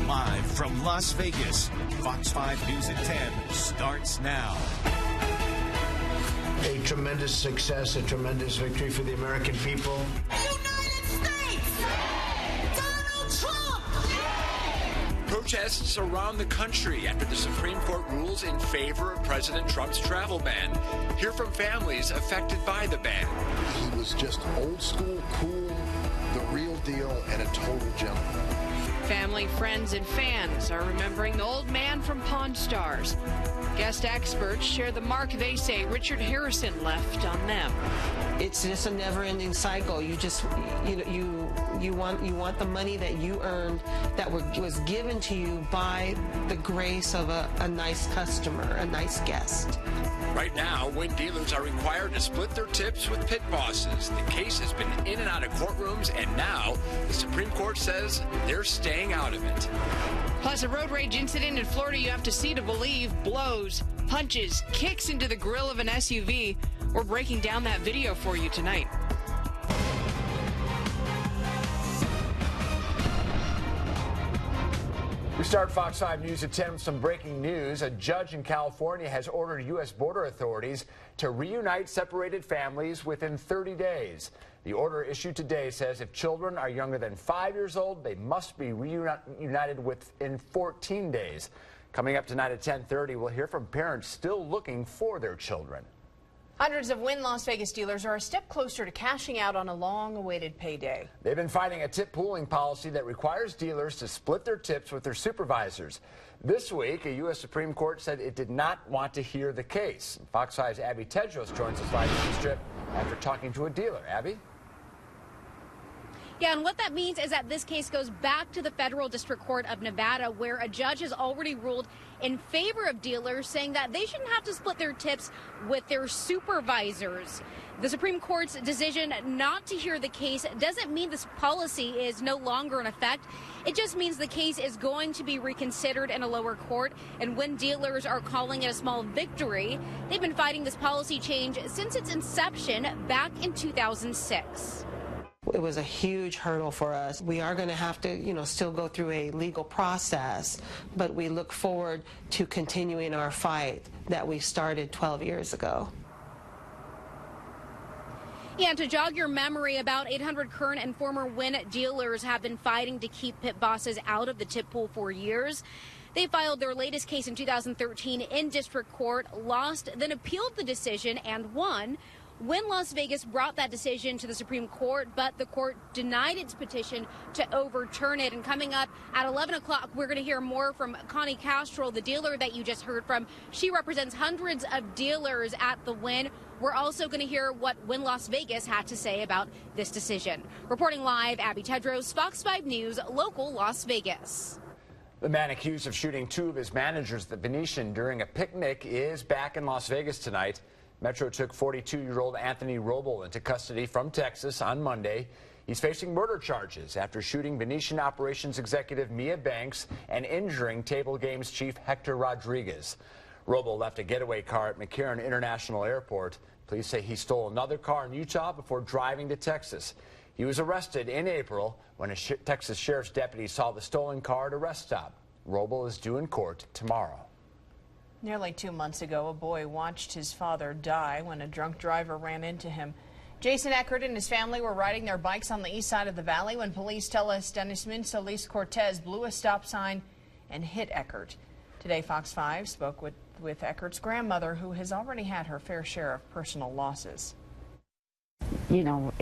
Live from Las Vegas, Fox 5 News at 10 starts now. A tremendous success, a tremendous victory for the American people. United States! Donald Trump! Protests around the country after the Supreme Court rules in favor of President Trump's travel ban. Hear from families affected by the ban. He was just old school, cool, the real deal, and a total gentleman. Family, friends, and fans are remembering the old man from Pawn Stars. Guest experts share the mark they say Richard Harrison left on them. It's just a never-ending cycle. You want the money that you earned that was given to you by the grace of a nice customer, a nice guest. Right now, Wynn dealers are required to split their tips with pit bosses. The case has been in and out of courtrooms, and now the Supreme Court says they're staying out of it. Plus, a road rage incident in Florida you have to see to believe. Blows, punches, kicks into the grill of an SUV. We're breaking down that video for you tonight. We start Fox 5 News at 10 with some breaking news. A judge in California has ordered U.S. border authorities to reunite separated families within 30 days. The order issued today says if children are younger than 5 years old, they must be reunited within 14 days. Coming up tonight at 10:30, we'll hear from parents still looking for their children. Hundreds of Wynn Las Vegas dealers are a step closer to cashing out on a long-awaited payday. They've been fighting a tip pooling policy that requires dealers to split their tips with their supervisors. This week, a U.S. Supreme Court said it did not want to hear the case. Fox 5's Abby Tedros joins us live from the Strip after talking to a dealer. Abby? Yeah, and what that means is that this case goes back to the Federal District Court of Nevada, where a judge has already ruled in favor of dealers, saying that they shouldn't have to split their tips with their supervisors. The Supreme Court's decision not to hear the case doesn't mean this policy is no longer in effect. It just means the case is going to be reconsidered in a lower court, and when dealers are calling it a small victory, they've been fighting this policy change since its inception back in 2006. It was a huge hurdle for us. We are going to have to, still go through a legal process, but we look forward to continuing our fight that we started 12 years ago. Yeah, to jog your memory, about 800 current and former Wynn dealers have been fighting to keep pit bosses out of the tip pool for years. They filed their latest case in 2013 in district court, lost, then appealed the decision and won. Wynn Las Vegas brought that decision to the Supreme Court, but the court denied its petition to overturn it. And coming up at 11 o'clock, we're going to hear more from Connie Castrol, the dealer that you just heard from. She represents hundreds of dealers at the Wynn. We're also going to hear what Wynn Las Vegas had to say about this decision. Reporting live, Abby Tedros, Fox 5 News, local Las Vegas. The man accused of shooting two of his managers at the Venetian during a picnic is back in Las Vegas tonight. Metro took 42-year-old Anthony Roble into custody from Texas on Monday. He's facing murder charges after shooting Venetian operations executive Mia Banks and injuring table games chief Hector Rodriguez. Roble left a getaway car at McCarran International Airport. Police say he stole another car in Utah before driving to Texas. He was arrested in April when a Texas sheriff's deputy saw the stolen car at a rest stop. Roble is due in court tomorrow. Nearly 2 months ago, a boy watched his father die when a drunk driver ran into him. Jason Eckert and his family were riding their bikes on the east side of the valley when police tell us Dennis Solis Cortez blew a stop sign and hit Eckert. Today, Fox 5 spoke with Eckert's grandmother, who has already had her fair share of personal losses. You know,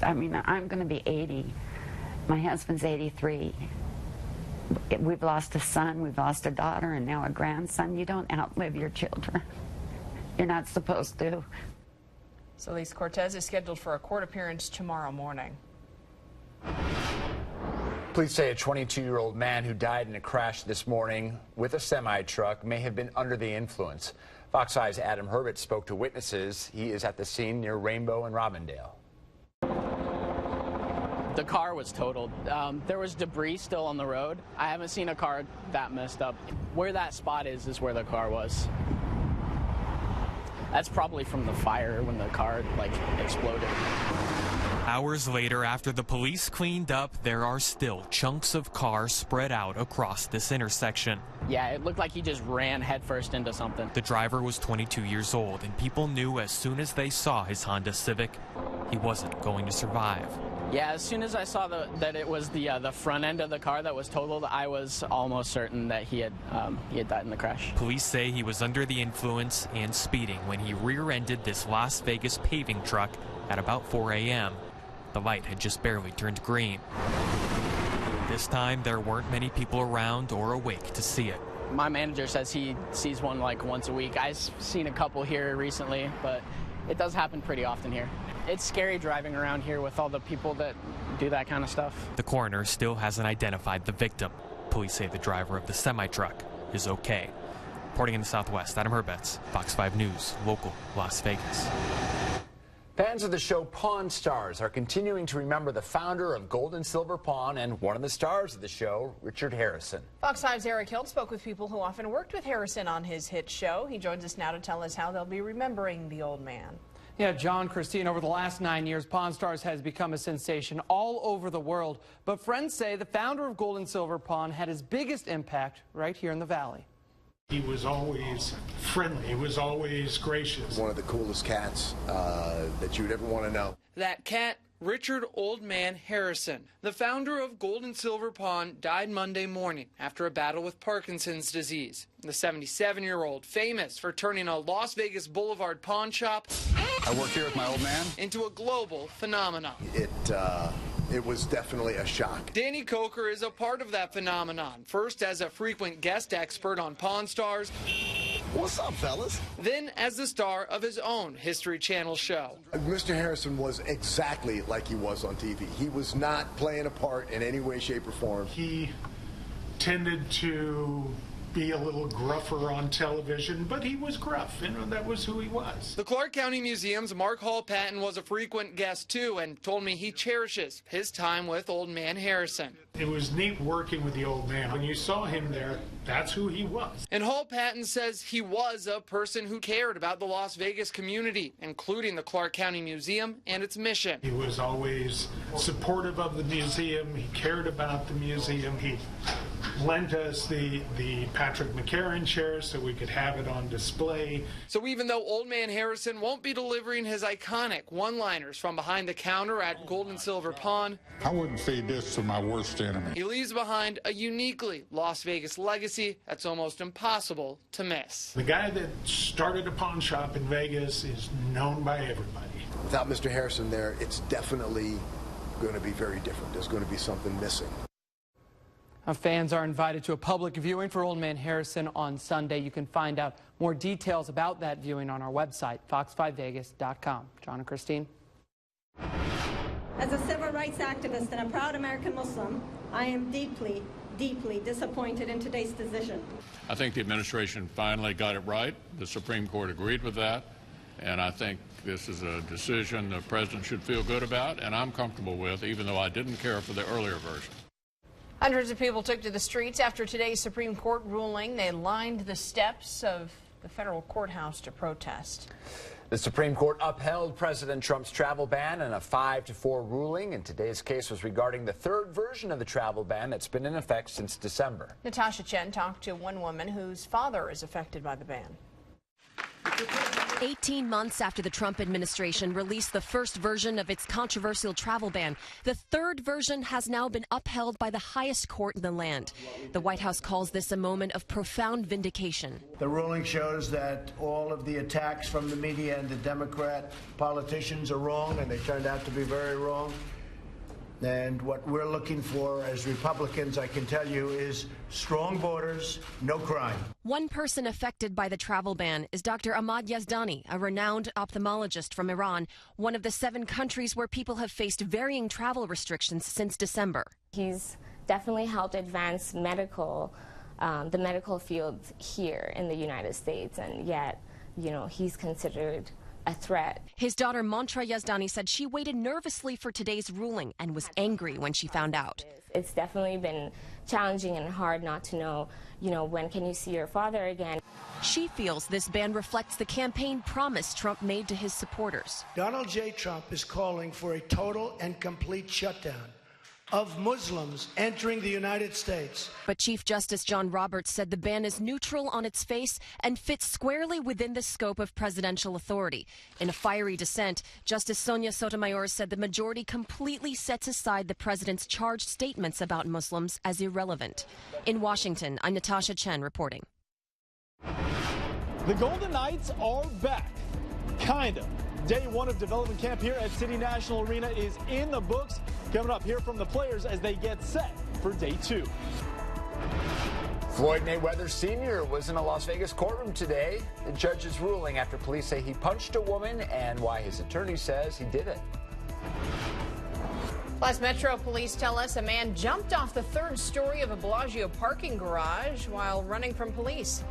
I'm going to be 80. My husband's 83. We've lost a son, we've lost a daughter, and now a grandson. You don't outlive your children. You're not supposed to. Solis Cortez is scheduled for a court appearance tomorrow morning. Police say a 22-year-old man who died in a crash this morning with a semi-truck may have been under the influence. Fox 5's Adam Herbert spoke to witnesses. He is at the scene near Rainbow and Robindale. The car was totaled. There was debris still on the road. I haven't seen a car that messed up. Where that spot is where the car was. That's probably from the fire when the car exploded. Hours later, after the police cleaned up, there are still chunks of cars spread out across this intersection. Yeah, it looked like he just ran headfirst into something. The driver was 22 years old, and people knew as soon as they saw his Honda Civic, he wasn't going to survive. Yeah, as soon as I saw that it was the front end of the car that was totaled, I was almost certain that he had died in the crash. Police say he was under the influence and speeding when he rear-ended this Las Vegas paving truck at about 4 a.m. The light had just barely turned green. This time, there weren't many people around or awake to see it. My manager says he sees one like once a week. I've seen a couple here recently, but it does happen pretty often here. It's scary driving around here with all the people that do that kind of stuff. The coroner still hasn't identified the victim. Police say the driver of the semi-truck is okay. Reporting in the Southwest, Adam Herbets, Fox 5 News, local, Las Vegas. Fans of the show Pawn Stars are continuing to remember the founder of Gold and Silver Pawn and one of the stars of the show, Richard Harrison. Fox 5's Eric Hilt spoke with people who often worked with Harrison on his hit show. He joins us now to tell us how they'll be remembering the old man. Yeah, John, Christine, over the last 9 years, Pawn Stars has become a sensation all over the world. But friends say the founder of Gold and Silver Pawn had his biggest impact right here in the Valley. He was always friendly. He was always gracious. One of the coolest cats that you'd ever want to know. That cat, Richard Old Man Harrison, the founder of Gold and Silver Pawn, died Monday morning after a battle with Parkinson's disease. The 77-year-old, famous for turning a Las Vegas Boulevard pawn shop I work here with my old man into a global phenomenon. It was definitely a shock. Danny Coker is a part of that phenomenon, first as a frequent guest expert on Pawn Stars. What's up, fellas? Then as the star of his own History Channel show. Mr. Harrison was exactly like he was on TV. He was not playing a part in any way, shape, or form. He tended to be a little gruffer on television, but he was gruff, and that was who he was. The Clark County Museum's Mark Hall Patton was a frequent guest too and told me he cherishes his time with Old Man Harrison. It was neat working with the old man. When you saw him there, that's who he was. And Hall Patton says he was a person who cared about the Las Vegas community, including the Clark County Museum and its mission. He was always supportive of the museum. He cared about the museum. He lent us the Patrick McCarran chair so we could have it on display. So even though Old Man Harrison won't be delivering his iconic one-liners from behind the counter at Gold and Silver Pawn, I wouldn't feed this to my worst enemy. he leaves behind a uniquely Las Vegas legacy that's almost impossible to miss. The guy that started a pawn shop in Vegas is known by everybody. Without Mr. Harrison there, it's definitely going to be very different. There's going to be something missing. Fans are invited to a public viewing for Old Man Harrison on Sunday. You can find out more details about that viewing on our website, fox5vegas.com. John and Christine. As a civil rights activist and a proud American Muslim, I am deeply, deeply disappointed in today's decision. I think the administration finally got it right. The Supreme Court agreed with that, and I think this is a decision the president should feel good about, and I'm comfortable with, even though I didn't care for the earlier version. Hundreds of people took to the streets after today's Supreme Court ruling. They lined the steps of the federal courthouse to protest. The Supreme Court upheld President Trump's travel ban in a 5-4 ruling, and today's case was regarding the third version of the travel ban that's been in effect since December. Natasha Chen talked to one woman whose father is affected by the ban. 18 months after the Trump administration released the first version of its controversial travel ban, the third version has now been upheld by the highest court in the land. The White House calls this a moment of profound vindication. The ruling shows that all of the attacks from the media and the Democrat politicians are wrong, and they turned out to be very wrong. And what we're looking for as Republicans, I can tell you, is strong borders, no crime. One person affected by the travel ban is Dr. Ahmad Yazdani, a renowned ophthalmologist from Iran, one of the 7 countries where people have faced varying travel restrictions since December. He's definitely helped advance the medical field here in the United States, and yet, he's considered a threat. His daughter Mantra Yazdani said she waited nervously for today's ruling and was angry when she found out. It's definitely been challenging and hard not to know, when can you see your father again. She feels this ban reflects the campaign promise Trump made to his supporters. Donald J. Trump is calling for a total and complete shutdown of Muslims entering the United States. But Chief Justice John Roberts said the ban is neutral on its face and fits squarely within the scope of presidential authority. In a fiery dissent, Justice Sonia Sotomayor said the majority completely sets aside the president's charged statements about Muslims as irrelevant. In Washington, I'm Natasha Chen reporting. The Golden Knights are back. Kind of. Day one of development camp here at City National Arena is in the books. Coming up, hear from the players as they get set for day two. Floyd Mayweather Sr. was in a Las Vegas courtroom today. The judge's ruling after police say he punched a woman and why his attorney says he did it. Plus, Metro police tell us a man jumped off the third story of a Bellagio parking garage while running from police.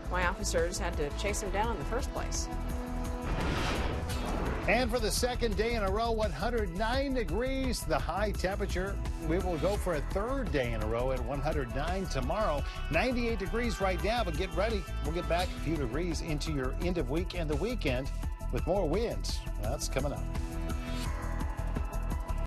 Why officers had to chase him down in the first place. And for the second day in a row, 109 degrees, the high temperature. We will go for a third day in a row at 109 tomorrow. 98 degrees right now, but get ready. We'll get back a few degrees into your end of week and the weekend with more winds. That's coming up.